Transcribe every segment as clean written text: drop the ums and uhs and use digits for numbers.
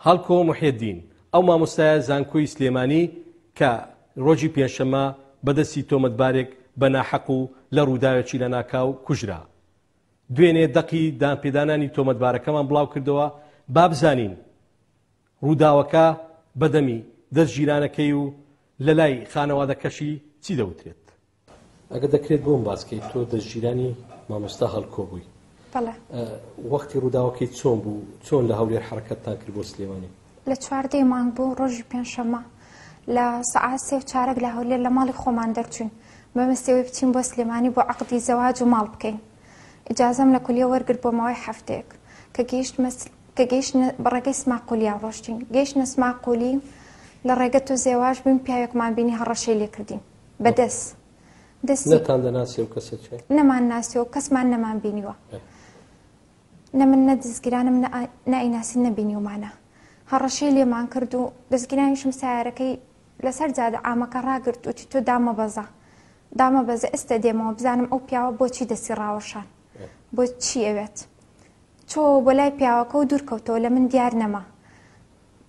هەڵکۆ محێدین ئەو مامۆستایە زانکۆی سلێمانی کە ڕۆژی پێنجشەممە بەدەستی تۆمەتبارێک بە ناحەق و لە ڕووداوێکی لە ناکاو کوژرا. دوێنێ دەقی دانپێدانانی تۆمەتبارەکەمان بڵاو کردەوە با بزانین ڕووداوەکە بەدەمی دەستگیرانەکەی و لە لای خانەوادەکەشی چی دەوترێت. ئەگە دەکرێت بۆم باسکەیت تۆ دەستگیرانی مامۆستا هەڵکۆ بووی. وەختی ڕووداوەکەی چۆن بوو، چۆن لە هەولێر حرەکەتتان کرد بۆ سلێمانی؟ لە 14 مانگ بوو ڕۆژی پێنجشەممە لە سەعات 3:04 لە هەولێر لە ماڵی خۆمان دەرچوین بەمەستەوەی بچین بۆ سلێمانی بۆ عەقدی زەواج و ماڵ بکەین. ئیجازەم لە کولیە وەرگرت بۆ ماوەی هەفتەیەک کە گەیشتنە بەڕێگەی سماقولیان ڕۆشتین. گەیشتنە سماقولی لە ڕێگە تۆ زێواژ بووین، پیاوێکمان بینی هەڕەشەی لێ کردین بەدەست. نەتان دەناسی و کەسە چێ؟ نەمان ناسیەوە، کەسمان نەمان بینیوە. نە من نە دەستگیرانم نائیناسی نەبینیومانە. هەڕەشەی لێمان کرد و دەستگیرانیشم سیارەکەی لەسەر جادە عامەکە ڕاگرت وتی تۆ دامەبەزە ئێستا دێمەوە بزانم ئەو پیاوە بۆچی دەستی ڕاوەشان، بۆ چی ئەوێت. چۆ بۆ لای پیاوەکە و دوورکەوتەوە لە من دیار نەما.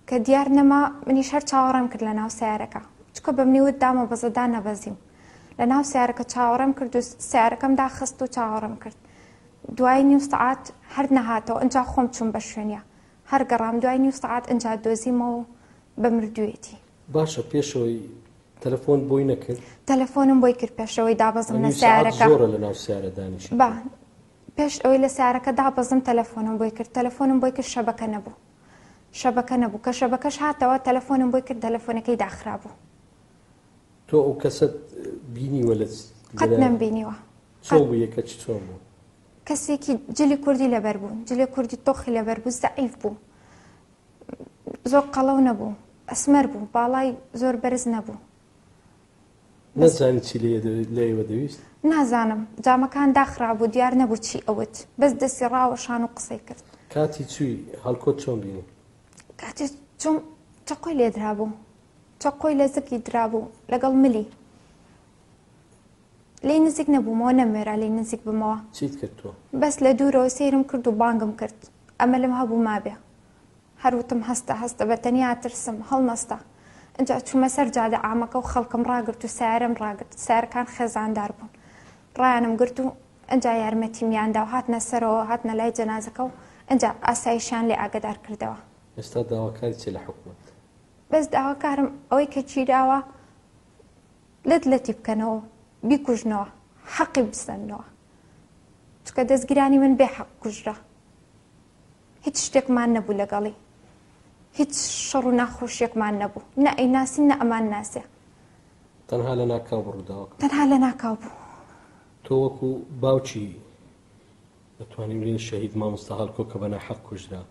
کە دیار نەما منیش هەر چاوەڕێم کرد لە ناو سیارەکە، چکە بە منیوت دامەبەزە دانەبەزیم. لە ناو سیارەکە چاوەڕێم کرد و سیارەکەم داخست و چاوەڕێم کرد. دوای نیو سەعات هەر نەهاتەوە، ئەنجا خۆم چوون بە شوێنە، هەر گەڕام دوای نیو سەعات ئەنجا دۆزیمەوە بە مردوویەتی. باشە پێشەوەی تەلەفۆن بۆی نەکرد؟ تەلەفۆنم بۆی کرد پێشەوەی دابەزم لە سیارەکە. زۆرە لە ناو سیارە دانیشت. با پێش ئەوەی لە سیارەکە دابەزم تەلەفۆنم بۆی کرد. تەلەفۆنم بۆی کرد شەبەکە نەبوو. کە شەبەکەش هاتەوە تەلەفۆنم بۆی کرد تەلەفۆنەکەی داخرا بوو. تۆ ئەو کەسەت بینیوە لە قەت نەمبینیوە. چۆن بوو یەکەت چۆن بوو؟ کەسێکی جلی کوردی لەبەر بوو، جلی کوردی تۆخی لەبەر بوو، زەعیف بوو، زۆر قەڵەو نەبوو، ئەسمەر بوو، باڵای زۆر بەرز نەبوو. نەزانی چی لێوە دەویست؟ نازانم، جامەکان داخرا بوو، دیار نەبوو چی ئەوت، بەس دەستی ڕاوەشان و قسەی کرد. کاتی چووی هەڵکۆت چۆن بینی؟ کاتی چۆن چەقۆی لێ درابوو، چەقۆی لە زەکی درابوو لەگەڵ ملی. لی نزیک نەبوومەوە، نەمێرا لی نزیک بمەوە. چیت کرد تۆ؟ بەس لە دوورەوە سەیرم کرد و بانگم کرد. ئەمە لەم هەبوو مابێ. هەروتم هەستە بە تەنیا ترسم هەڵنەستە. ئەنجا چوومە سەر جادە عامەکە و خەڵکم ڕاگرت و سیارەم ڕاگرت. سیارەکان خێزاندار بوون. ڕایانم گرت و ئەنجا یارمەتیمیاندا و هاتنە سەرەوە، هاتنە لای جەنازەکە و ئەنجا ئاسایشیان لێ ئاگدار کردەوە. ئێستا داواکاری چێ لە حکومەت؟ بەس داواکارم ئەوەی کە چیراوە لەتی بکەنەوە، بیکوژنەوە، حەقی بستنەوە، چکە دەستگیرانی من بێ حەق کوژرا. هیچ شتێکمان نەبوو لەگەڵی، هیچ شەڕ و ناخۆشیێکمان نەبوو، نە ئەیناسی نە ئەمان ناسێ. تەنها لە ناکاو ڕووداوەکە؟ تەنها لە ناکاو بوو. تۆ وەکو باوکی دەتوانین بڵێن شەهید مامۆستا هەڵکۆ کە بە ناحەق کوژرا،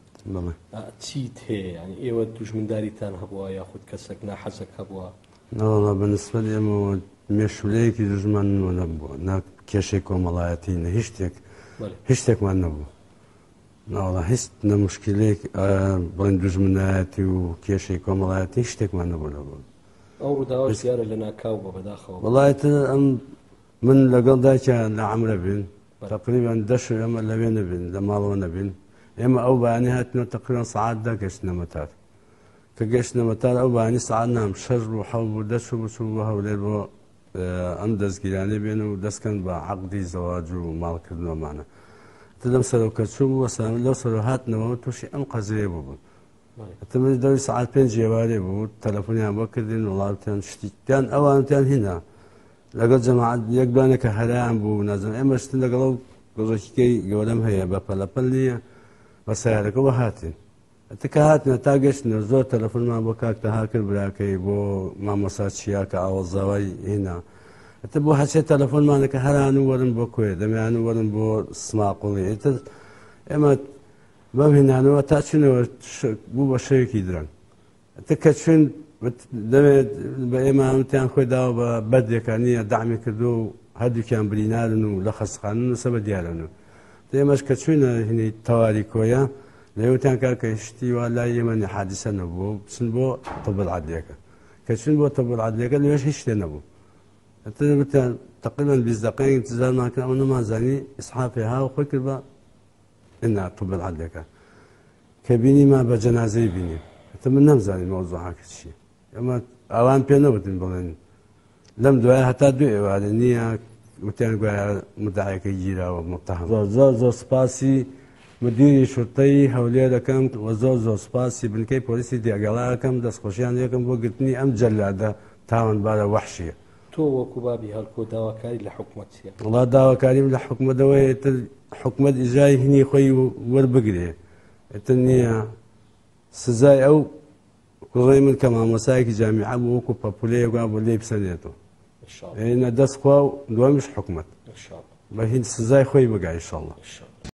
چیت هەیە؟ یعنی ئێوە دوژمنداریتان هەبووە یاخود کەسێک ناحەزەک هەبووە؟ نەوەڵا بەنسبەت ئێمەوە مێشولەیەکی دژمنمە نەبووە، نە کێشەی کۆمەڵایەتی، نە هیچ شتێکمان نەبوو. ناوەڵا هیچ نە موشکیلێک بڵێن دوژمنایەتی و کێشەی کۆمەڵایەتی هیچ شتێکمان نەبوو لەبوو. ئەو ڕووداوە زیارە لە ناکاو بە بەداخەوە؟ وەڵایەتە ئەم من لەگەڵ دایکیان لە عەمرە بین، تقریبان دەشت ئەمە لەوێ نەبین، لە ماڵەوە نەبین. ئێمە ئەو بەیانی هاتنەوە تقریبان سەعات دەگەشتنە مەتار. کە گەشتنە مەتار ئەو بەیانی سەعات نام 6 بوو 7 بوو دەچوو بچوو بە هەولێر بۆ ئەم دەستگیرانەی بێن و دەستکەن بە عەقدی زەواج و ماڵکردنەوەمانە. لەم سەرەوکە چوو لەو سەرەوە هاتنەوە تووشی ئەم قەزەیە بوو. ئەتەمەنی دەوری سەعات 5 ئێوارێ بوو، تەلەفۆنیان بۆ کردین، وڵاتیان شتیان ئەوانتیان هینا لەگەڵ جەماعەت یەک دوانێکە هەرایان بوو، نازانم ئێمە شتن لەگەڵ ئەو گۆزەکیکەی گەورەم هەیە بە پەلەپەل نییە، بە سیارەکەەوە هاتین. ئەتەکە هاتنە تا گەشتنەوە زۆر تەلەفۆنمان بۆ کاکتەها کرد براکەی بۆ مامۆستا چیاکە ئاوەزاوای هینا. ئەتە بۆ هەچێت تەلەفۆنمانەکە هەران و وەرن بۆ کوێ، دەمیان و وەرن بۆ سماقوڵی. ئێتر ئێمە بەم هێنانەوە تا چونەوە بوو بە شەوێکی درەنگ. ئەتە کە چون دەوێت بە ئێمە هەمتیان خۆی داوە بە بەردێکانیە دامی کردو و هەردووکیان برینارن و لە خەستخانن و سەبە دیارن و ئێمەش کە چوونە هینی تەواری کۆیە لەوتیان کارکە شتی وا لای ئێمەنی حادیسە نەبوو بچن بۆ تەبڵ عەدلێکە. کە چون بۆ تەبڵ عەدلێکە لەوێش هیچ شتێ نەبوو. ئەتە تقریبا 20 دقیقەی انتظارمان کرد، ئەو نەمانزانی ئیسحافێ ها و خۆی کرد بە ئنا تەبڵ عەدلێکە. کە بینیمان بە جەنازەی بینیم من نمزاني موضوعك الشيء اما اوان بينو بدن بلن لم دعاء حتى دعاء وهذا نية وتان قاعد مدعي كيجيرا ومتهم زو سباسي مدير شرطي هولي لكم وزو سباسي بنكي بوليسي دي اقلا كم دس خوشيان يكم وقتني ام جلادة تاون بالا وحشية تو وكبابي هالكو داواكاري لحكومة سيا والله داواكاري لحكومة دوي حكومة إجراء هني خوي وربقري التنية سزاي أو كل من كما مسايك جامعة وكو بابوليه وقابو لي بسنيتو إن شاء الله إن دس خوا دوامش حكومة إن شاء الله بهين سزاي خوي بقى إن شاء الله إن شاء الله